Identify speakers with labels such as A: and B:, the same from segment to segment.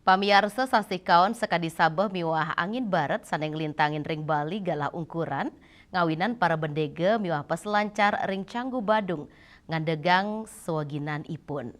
A: Pamiarsa sasikaon sekadi sabeh miwah angin barat saneng lintangin ring Bali galah ungkuran, ngawinan para bendege miwah peselancar ring Canggu Badung, ngandegang sewaginan ipun.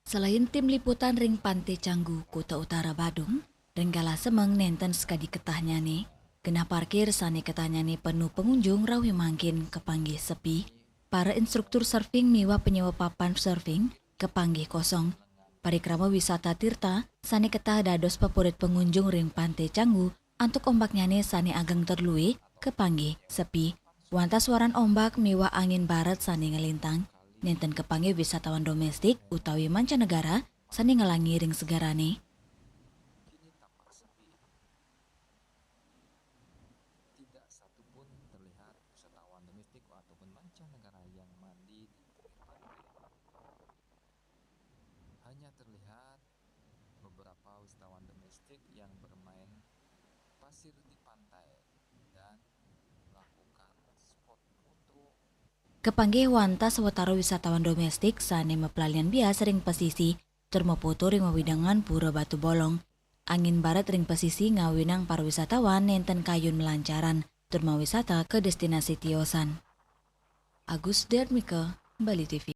B: Selain tim liputan ring Pantai Canggu, Kota Utara Badung, Renggala Semeng nenten sekadi ketahnyane, kena parkir sane ketahnyane penuh pengunjung rawi mangkin kepanggih sepi, para instruktur surfing miwa penyewa papan surfing kepanggih kosong. Parikrama wisata Tirta, sane ketah dados favorit pengunjung ring Pantai Canggu, antuk ombaknyane sane ageng terluwe kepanggih sepi. Wantas waran ombak miwa angin barat sane ngelintang, nenten kepanggih wisatawan domestik utawi mancanegara sani ngelangi ring segarane.
C: Tidak satu pun terlihat wisatawan domestik ataupun mancanegara yang mandi di pinggir pantai. Hanya terlihat beberapa wisatawan domestik yang bermain pasir di pantai dan melakukan spot foto.
B: Kepanggih wantas sewetara wisatawan domestik sane mepelalian biasa ring pesisi termopoto ring mawidangan pura Batu Bolong. Angin barat ring pesisi ngawinang para wisatawan nenten kayun melancaran turma wisata ke destinasi tiosan. Agus Dermike, Bali TV.